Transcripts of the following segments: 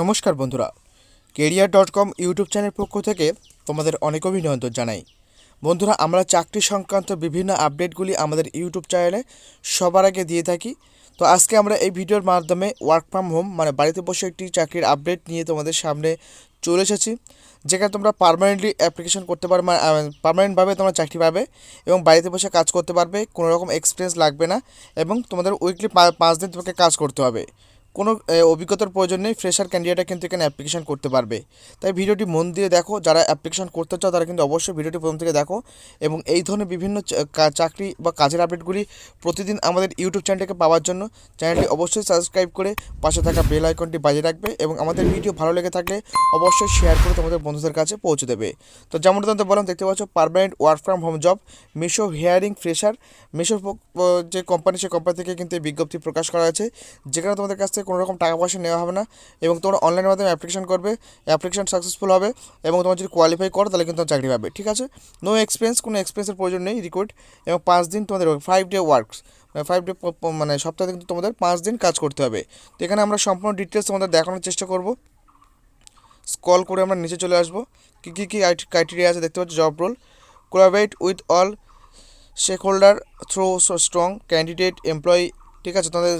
নমস্কার বন্ধুরা, career.com YouTube channel পক্ষ থেকে তোমাদের অনেক অভিনন্দন জানাই। বন্ধুরা, আমরা চাকরি সংক্রান্ত বিভিন্ন আপডেটগুলি আমাদের ইউটিউব চ্যানেলে সবার আগে দিয়ে থাকি। তো আজকে আমরা এই ভিডিওর মাধ্যমে ওয়ার্ক ফ্রম হোম মানে বাড়িতে বসে একটি চাকরির আপডেট নিয়ে তোমাদের সামনে চলে এসেছি, যেখানে তোমরা পার্মানেন্টলি অ্যাপ্লিকেশন করতে পারবে, পার্মানেন্টভাবে তোমরা চাকরি পাবে এবং বাড়িতে বসে কাজ করতে পারবে। কোনো রকম এক্সপিরিয়েন্স লাগবে না এবং তোমাদের উইকলি 5 দিন তোমাকে কাজ করতে হবে। কোনো অভিজ্ঞতার প্রয়োজন নেই, ফ্রেশার ক্যান্ডিডেটরা কিন্তু এখানে অ্যাপ্লিকেশন করতে পারবে। তাই ভিডিওটি মন দিয়ে দেখো, যারা অ্যাপ্লিকেশন করতে চাও তারা কিন্তু অবশ্যই ভিডিওটি প্রথম থেকে দেখো এবং এই ধরনের বিভিন্ন চাকরি বা কাজের আপডেটগুলি প্রতিদিন আমাদের ইউটিউব চ্যানেলটিকে পাওয়ার জন্য চ্যানেলটি অবশ্যই সাবস্ক্রাইব করে পাশে থাকা বেল আইকনটি বাজিয়ে রাখবে এবং আমাদের ভিডিও ভালো লেগে থাকলে অবশ্যই শেয়ার করে তোমাদের বন্ধুদের কাছে পৌঁছে দেবে। তো যেমনটা তোমাদের বললাম, দেখতে পাচ্ছ permanent work from home job, Meesho hiring fresher. মিশোর যে কোম্পানি, সেই কোম্পানি থেকে কিন্তু এই বিজ্ঞপ্তি প্রকাশ করা হয়েছে, যেখানে তোমাদের কাছ থেকে কোনো রকম টাকা পয়সা নেওয়া হবে না এবং তোমরা অনলাইনের মাধ্যমে অ্যাপ্লিকেশন করবে, অ্যাপ্লিকেশন সাকসেসফুল হবে এবং তোমার যদি কোয়ালিফাই করো তাহলে কিন্তু চাকরি পাবে। ঠিক আছে, নো এক্সপিরিয়েন্স, কোনো এক্সপিরিয়েন্সের প্রয়োজন নেই, রিক্রুট এবং 5 দিন তোমাদের 5 ডে ওয়ার্কস, 5 ডে মানে সপ্তাহে কিন্তু তোমাদের 5 দিন কাজ করতে হবে। তো এখানে আমরা সম্পূর্ণ ডিটেলস তোমাদের দেখানোর চেষ্টা করব। স্ক্রল করে আমরা নিচে চলে আসবো, কী কী কী ক্রাইটেরিয়া আছে দেখতে পাচ্ছি। Job role, collaborate with all stakeholder through strong candidate employee. ঠিক আছে, তোমাদের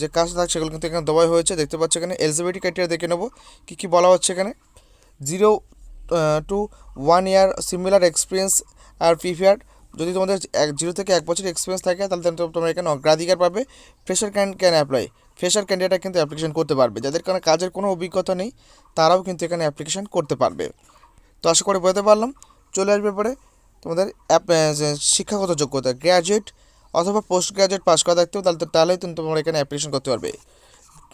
যে কাজ থাকে সেগুলো কিন্তু এখানে দেওয়া হয়েছে, দেখতে পাচ্ছ। এখানে এলিজিবিলিটি ক্রাইটেরিয়া দেখে নেবো কী কী বলা হচ্ছে। এখানে 0 to 1 year similar experience are preferred. যদি তোমাদের 0 থেকে 1 বছর এক্সপিরিয়েন্স থাকে তাহলে তোমরা এখানে অগ্রাধিকার পাবে। ফ্রেশার ক্যান অ্যাপ্লাই, ফ্রেশার ক্যান্ডিডেটরা কিন্তু অ্যাপ্লিকেশন করতে পারবে। যাদের কাজের কোনো অভিজ্ঞতা নেই তারাও কিন্তু এখানে অ্যাপ্লিকেশন করতে পারবে। তো আশা করে বলতে পারলাম। চলে আসবে পরে তোমাদের শিক্ষাগত যোগ্যতা, গ্র্যাজুয়েট অথবা পোস্ট গ্র্যাজুয়েট পাস করা থাকতেও তাহলেই কিন্তু তোমরা এখানে অ্যাপ্লিকেশন করতে পারবে।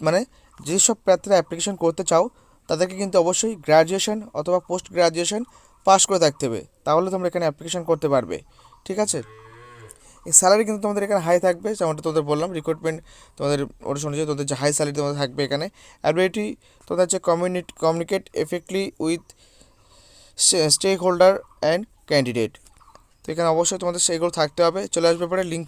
মানে যেসব প্রার্থীরা অ্যাপ্লিকেশন করতে চাও তাদেরকে কিন্তু অবশ্যই গ্র্যাজুয়েশন অথবা পোস্ট গ্র্যাজুয়েশন পাস করে থাকতে হবে, তাহলে তোমরা এখানে অ্যাপ্লিকেশন করতে পারবে। ঠিক আছে, এই স্যালারি কিন্তু তোমাদের এখানে হাই থাকবে, যেমনটা তোমাদের বললাম। রিক্রুটমেন্ট তোমাদের ওটা শুনেছি, তোমাদের যে হাই স্যালারি তোমাদের থাকবে এখানে। অ্যাবিলিটি তোমাদের হচ্ছে communicate effectively with stakeholder and candidate. তো এখানে অবশ্যই তোমাদের সেইগুলো থাকতে হবে। চলে আসবে পরে লিঙ্ক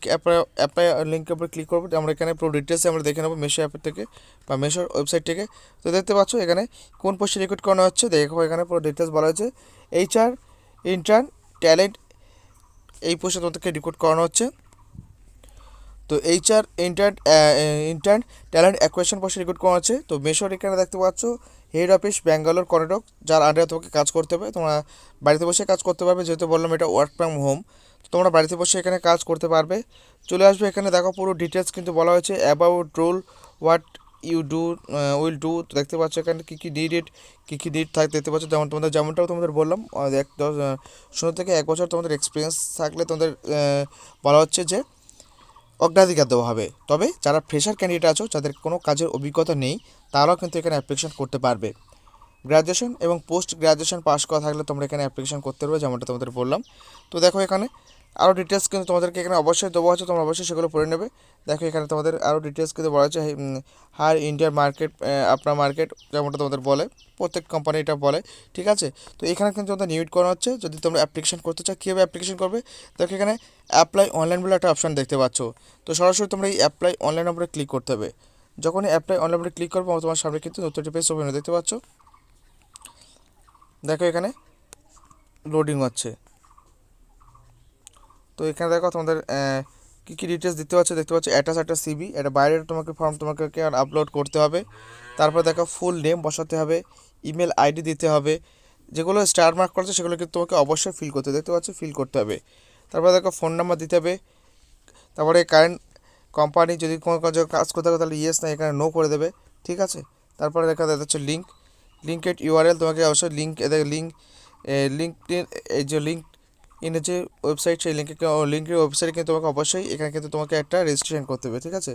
অ্যাপ্লাই লিঙ্কের উপরে ক্লিক করবো। আমরা এখানে পুরো ডিটেলসে আমরা দেখে নেবো মেশো অ্যাপের থেকে বা মেশোর ওয়েবসাইট থেকে। তো দেখতে পাচ্ছ এখানে কোন পোস্টে রিক্রুট করানো হচ্ছে, দেখো এখানে পুরো ডিটেলস বলা হয়েছে। HR ইন্টার্ন ট্যালেন্ট, এই পোস্টে তোমাদেরকে রিক্রুট করানো হচ্ছে। তো HR ইন্টার্ন ট্যালেন্ট অ্যাকুইজিশন পোস্টে রিক্রুট করা হচ্ছে। তো মেশোর এখানে দেখতে পাচ্ছ হেড অফিস ব্যাঙ্গালোর কর্ণাটক, যার আন্ডারে তোমাকে কাজ করতে হবে। তোমরা বাড়িতে বসে কাজ করতে পারবে, যেহেতু বললাম এটা ওয়ার্ক ফ্রম হোম, তো তোমরা বাড়িতে বসে এখানে কাজ করতে পারবে। চলে আসবে এখানে, দেখো পুরো ডিটেলস কিন্তু বলা হয়েছে। About role, what you do will do. দেখতে পাচ্ছ এখানে কী কী নিডেড, কী কী নিড থাকে দেখতে পাচ্ছ। যেমনটাও তোমাদের বললাম, 0 থেকে 1 বছর তোমাদের এক্সপিরিয়েন্স থাকলে তোমাদের বলা হচ্ছে যে অগ্রাধিকার দেওয়া হবে। তবে যারা ফ্রেশার ক্যান্ডিডেট আছো, যাদের কোনো কাজের অভিজ্ঞতা নেই, তারাও কিন্তু এখানে অ্যাপ্লিকেশন করতে পারবে। গ্র্যাজুয়েশন এবং পোস্ট গ্র্যাজুয়েশন পাস করা থাকলে তোমরা এখানে অ্যাপ্লিকেশন করতে পারবে, যেমনটা তোমাদের বললাম। তো দেখো এখানে আরও ডিটেলস কিন্তু তোমাদেরকে এখানে অবশ্যই দেওয়া আছে, তোমরা অবশ্যই সেগুলো পড়ে নেবে। দেখো এখানে তোমাদের আরও ডিটেলস কিন্তু বলা আছে। হার ইন্ডিয়ার মার্কেট, আপনার মার্কেট, যেমনটা তোমাদের বলে, প্রত্যেক কোম্পানি এটা বলে। ঠিক আছে, তো এখানে কিন্তু তোমাদের নিউট করা হচ্ছে। যদি তোমরা অ্যাপ্লিকেশন করতে চাও, কীভাবে অ্যাপ্লিকেশন করবে, দেখো এখানে অ্যাপ্লাই অনলাইন বলে একটা অপশান দেখতে পাচ্ছ। তো সরাসরি তোমরা এই অ্যাপ্লাই অনলাইন উপরে ক্লিক করতে হবে। যখনই অ্যাপ্লাই অনলাইন উপরে ক্লিক করবো, তোমার সামনে কিন্তু নতুন একটা পেজ ওপেন দেখতে পাচ্ছ। দেখো এখানে লোডিং হচ্ছে। তো এখানে দেখো তোমাদের কী কী ডিটেলস দিতে পারছে, দেখতে পাচ্ছ অ্যাটাচ একটা সিভি, এটা বাইরের তোমাকে ফর্ম তোমাকে আপলোড করতে হবে। তারপর দেখো ফুল নেম বসাতে হবে, ইমেল আইডি দিতে হবে। যেগুলো স্টার মার্ক করেছে সেগুলো কিন্তু তোমাকে অবশ্যই ফিল করতে হবে, দেখতে পাচ্ছ ফিল করতে হবে। তারপর দেখো ফোন নাম্বার দিতে হবে। তারপরে কারেন্ট কোম্পানি, যদি কোনো কাজ করতে হবে তাহলে ইয়েস না এখানে নো করে দেবে। ঠিক আছে, তারপরে দেখা যাচ্ছে লিঙ্কের ইউআরএল, তোমাকে অবশ্যই লিঙ্ক এই যে লিঙ্ক ইনের যে ওয়েবসাইট, সেই লিঙ্কের ওয়েবসাইটে কিন্তু তোমাকে অবশ্যই এখানে কিন্তু তোমাকে একটা রেজিস্ট্রেশন করতে হবে। ঠিক আছে,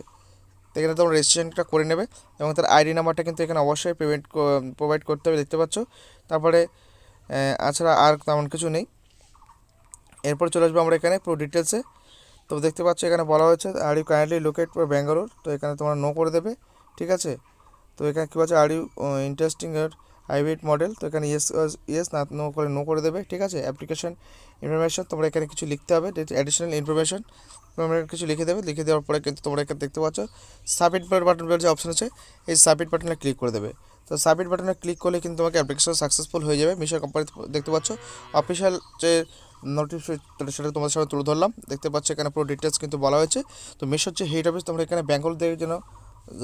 তো এখানে তোমরা রেজিস্ট্রেশনটা করে নেবে এবং তার আইডি নাম্বারটা কিন্তু এখানে অবশ্যই প্রোভাইড করতে হবে, দেখতে পাচ্ছ। তারপরে এছাড়া আর তেমন কিছু নেই। এরপর চলে আসবো আমরা এখানে পুরো ডিটেলসে। তো দেখতে পাচ্ছ এখানে বলা হয়েছে are you kindly locate Bangalore, তো এখানে তোমরা নো করে দেবে। ঠিক আছে, তো এখানে কী বলছে, are you interesting hybrid model, তো এখানে ইয়েস না নো করে দেবে। ঠিক আছে, অ্যাপ্লিকেশন ইনফরমেশন তোমরা এখানে কিছু লিখতে হবে, অ্যাডিশনাল ইনফরমেশন তোমরা কিছু লিখে দেবে। লিখে দেওয়ার পরে কিন্তু তোমরা এখানে দেখতে পাচ্ছ সাবমিট বাটন বলে যে অপশন আছে, এই সাবমিট বাটনে ক্লিক করে দেবে। তো সাবমিট বাটনে ক্লিক করলে কিন্তু তোমাকে অ্যাপ্লিকেশন সাকসেসফুল হয়ে যাবে। মিশো কোম্পানি দেখতে পাচ্ছ অফিসিয়াল যে নোটিফিকেশন সেটা তোমাদের সামনে তুলে ধরলাম। দেখতে পাচ্ছ এখানে পুরো ডিটেলস কিন্তু বলা হয়েছে। তো মিশোর যে হেড অফিস, তোমরা এখানে বেঙ্গল দেওয়ার জন্য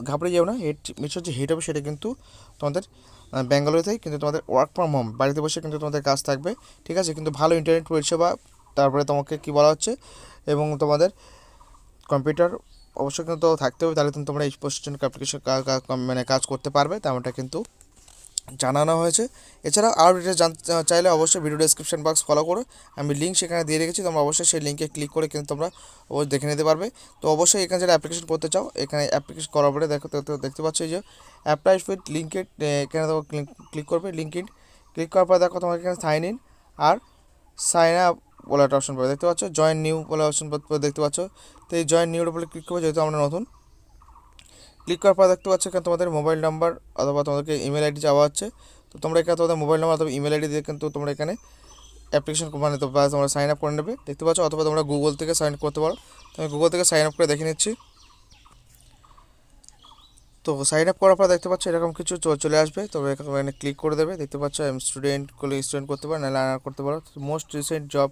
ঘাবড়ে যাও না। মিশোর যে হেড অফিস সেটা কিন্তু তোমাদের ব্যাঙ্গালোরেতেই, কিন্তু তোমাদের ওয়ার্ক ফ্রম হোম, বাড়িতে বসে কিন্তু তোমাদের কাজ থাকবে। ঠিক আছে, কিন্তু ভালো ইন্টারনেট পরিষেবা, তারপরে তোমাকে কী বলা হচ্ছে, এবং তোমাদের কম্পিউটার অবশ্যই কিন্তু থাকতে হবে, তাহলে কিন্তু তোমরা এই পজিশন অ্যাপ্লিকেশন মানে কাজ করতে পারবে, তেমনটা কিন্তু জানানো হয়েছে। এছাড়াও আরও ডিটেলস জানতে চাইলে অবশ্যই ভিডিও ডেসক্রিপশন বক্স ফলো করো, আমি লিঙ্ক সেখানে দিয়ে রেখেছি, তোমরা অবশ্যই সেই লিঙ্কে ক্লিক করে কিন্তু তোমরা অবশ্যই দেখে নিতে পারবে। তো অবশ্যই এখানে যারা অ্যাপ্লিকেশন করতে চাও, এখানে অ্যাপ্লিকেশন করার পরে দেখতে পাচ্ছ এই যে অ্যাপ্লাই উইথ লিঙ্কেড, এখানে তোমার ক্লিক করবে। লিঙ্কড ক্লিক করার পর দেখো তোমাকে এখানে সাইন ইন আর সাইন আপ বলে একটা অপশন পাবে, দেখতে পাচ্ছ জয়েন নিউ বলে অপশন দেখতে পাচ্ছ। তো এই জয়েন নিউর উপরে ক্লিক করবে, যেহেতু আমরা নতুন। ক্লিক করার পর দেখতে পাচ্ছ এখানে তোমাদের মোবাইল নাম্বার অথবা তোমাদেরকে ইমেল আইডি চাওয়া হচ্ছে। তো তোমরা এখানে তোমাদের মোবাইল নাম্বার অথবা ইমেল আইডি দিয়ে কিন্তু তোমরা এখানে অ্যাপ্লিকেশন মানে তোমরা সাইন আপ করে নেবে, দেখতে পাচ্ছ। অথবা তোমরা গুগল থেকে সাইন আপ করতে পারো, তো আমি গুগল থেকে সাইন আপ করে দেখে নিচ্ছি। তো সাইন আপ করার পর দেখতে পাচ্ছ এরকম কিছু চলে আসবে, তবে এখানে ক্লিক করে দেবে। দেখতে পাচ্ছ স্টুডেন্ট করলে স্টুডেন্ট করতে পারো, নাহলে আর্নার করতে পারো। মোস্ট রিসেন্ট জব,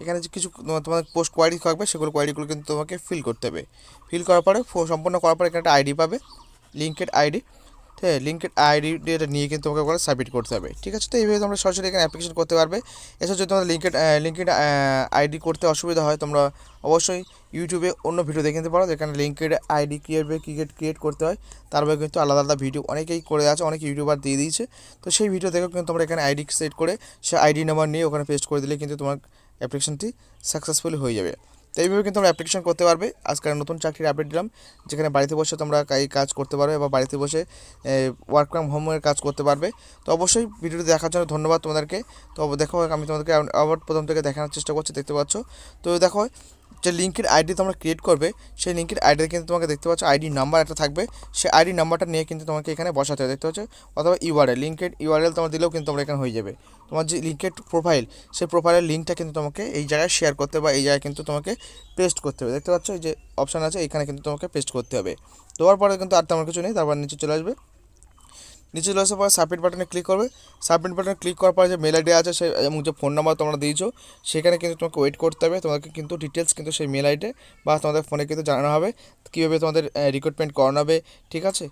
এখানে যে কিছু তোমাদের পোস্ট কোয়ারি থাকবে, সেগুলো কোয়ারিগুলো কিন্তু তোমাকে ফিল করতে হবে। ফিল করার পরে সম্পূর্ণ করার পরে এখানে একটা আইডি পাবে, লিঙ্কেড আইডি। ঠিক আছে, লিঙ্কেড আইডি নিয়ে কিন্তু তোমাকে ওখানে সাবমিট করতে হবে। ঠিক আছে, তো এইভাবে তোমরা সরাসরি এখানে অ্যাপ্লিকেশন করতে পারবে। এছাড়া যদি তোমাদের লিঙ্কেড আইডি করতে অসুবিধা হয়, তোমরা অবশ্যই ইউটিউবে অন্য ভিডিও দেখে নিতে পারো, যেখানে লিঙ্কেড আইডি কীভাবে ক্রিয়েট করতে হয়, তারপরে কিন্তু আলাদা আলাদা ভিডিও অনেকেই করে আছে, অনেক ইউটিউবার দিয়ে দিয়েছে। তো সেই ভিডিও দেখেও কিন্তু তোমরা এখানে আইডি সেট করে সে আইডি নাম্বার নিয়ে ওখানে পেস্ট করে দিলে কিন্তু তোমার অ্যাপ্লিকেশনটি সাকসেসফুলি হয়ে যাবে। তো এইভাবে কিন্তু তোমরা অ্যাপ্লিকেশন করতে পারবে। আজকে নতুন চাকরির আপডেট দিলাম, যেখানে বাড়িতে বসে তোমরা এই কাজ করতে পারবে বা বাড়িতে বসে ওয়ার্ক ফ্রম হোমের কাজ করতে পারবে। তো অবশ্যই ভিডিওটি দেখার জন্য ধন্যবাদ তোমাদেরকে। তো দেখো আমি তোমাদেরকে আবার প্রথম থেকে দেখানোর চেষ্টা করছি, দেখতে পাচ্ছ। তো দেখো যে লিঙ্কের আইডি তোমরা ক্রিয়েট করবে, সেই লিঙ্কের আইডিতে কিন্তু তোমাকে দেখতে পাচ্ছ আইডি নাম্বার একটা থাকবে, সেই আইডি নাম্বারটা নিয়ে কিন্তু তোমাকে এখানে বসাতে হবে, দেখতে পাচ্ছ। অথবা ইউআরএল, লিঙ্কেড ইউআরএল তোমার দিলেও কিন্তু তোমরা এখানে হয়ে যাবে। তোমার যে লিঙ্কেড প্রোফাইল, সেই প্রোফাইলের লিঙ্কটা কিন্তু তোমাকে এই জায়গায় শেয়ার করতে হবে, বা এই জায়গায় কিন্তু তোমাকে পেস্ট করতে হবে, দেখতে পাচ্ছ এই যে অপশান আছে, এখানে কিন্তু তোমাকে পেস্ট করতে হবে। দেওয়ার পরে কিন্তু আর তেমন কিছু নেই, তারপর নিচে চলে আসবে। নিচে চলে আসার পর সাবমিট বাটনে ক্লিক করবে। সাবমিট বাটনে ক্লিক করার পরে যে মেল আইডি আছে সে এবং যে ফোন নাম্বার তোমরা দিয়েছো, সেখানে কিন্তু তোমাকে ওয়েট করতে হবে। তোমাকে কিন্তু ডিটেলস কিন্তু সেই মেল আইডি বা তোমাদের ফোনে কিন্তু জানানো হবে কীভাবে তোমাদের রিক্রুটমেন্ট করানো হবে। ঠিক আছে,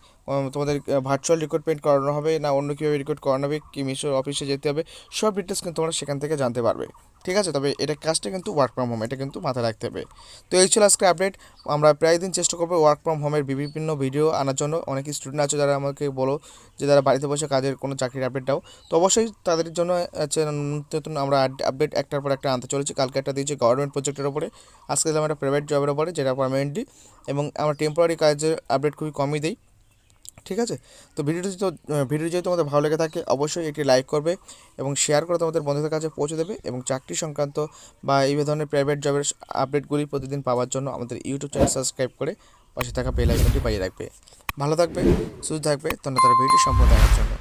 তোমাদের ভার্চুয়াল রিক্রুটমেন্ট করানো হবে না অন্য কীভাবে রিক্রুট করানো হবে, কি মিশোর অফিসে যেতে হবে, সব ডিটেলস কিন্তু তোমরা সেখান থেকে জানতে পারবে। ঠিক আছে, তবে এটা কাজটা কিন্তু ওয়ার্ক ফ্রম হোম, এটা কিন্তু মাথায় রাখতে হবে। তো এই ছিল আজকে আপডেট। আমরা প্রায় দিন চেষ্টা করবো ওয়ার্ক ফ্রম হোমের বিভিন্ন ভিডিও আনার জন্য। অনেক স্টুডেন্ট আছে যারা আমাকে বলো যে তারা বাড়িতে বসে কাজের কোনো চাকরির আপডেট দাও, তো অবশ্যই তাদের জন্য নতুন আমরা আপডেট একটার পর একটা আনতে চলেছি। কালকে একটা দিয়েছি গভর্নমেন্ট প্রজেক্টের ওপরে, আজকে দিলাম একটা প্রাইভেট জবের ওপরে, যেটা পারমানেন্টলি, এবং আমরা টেম্পোরারি কাজের আপডেট খুবই কমই দিই। ঠিক আছে, তো ভিডিও যদি তোমাদের ভালো লেগে থাকে অবশ্যই এটি লাইক করবে এবং শেয়ার করে তোমাদের বন্ধুদের কাছে পৌঁছে দেবে, এবং চাকরি সংক্রান্ত বা এই ধরনের প্রাইভেট জবের আপডেটগুলি প্রতিদিন পাওয়ার জন্য আমাদের ইউটিউব চ্যানেল সাবস্ক্রাইব করে পাশে থাকা বেল আইকনটি বাজিয়ে রাখবে। ভালো থাকবে, সুস্থ থাকবে, ধন্যবাদ ভিডিওটি সম্পূর্ণ দেখার জন্য।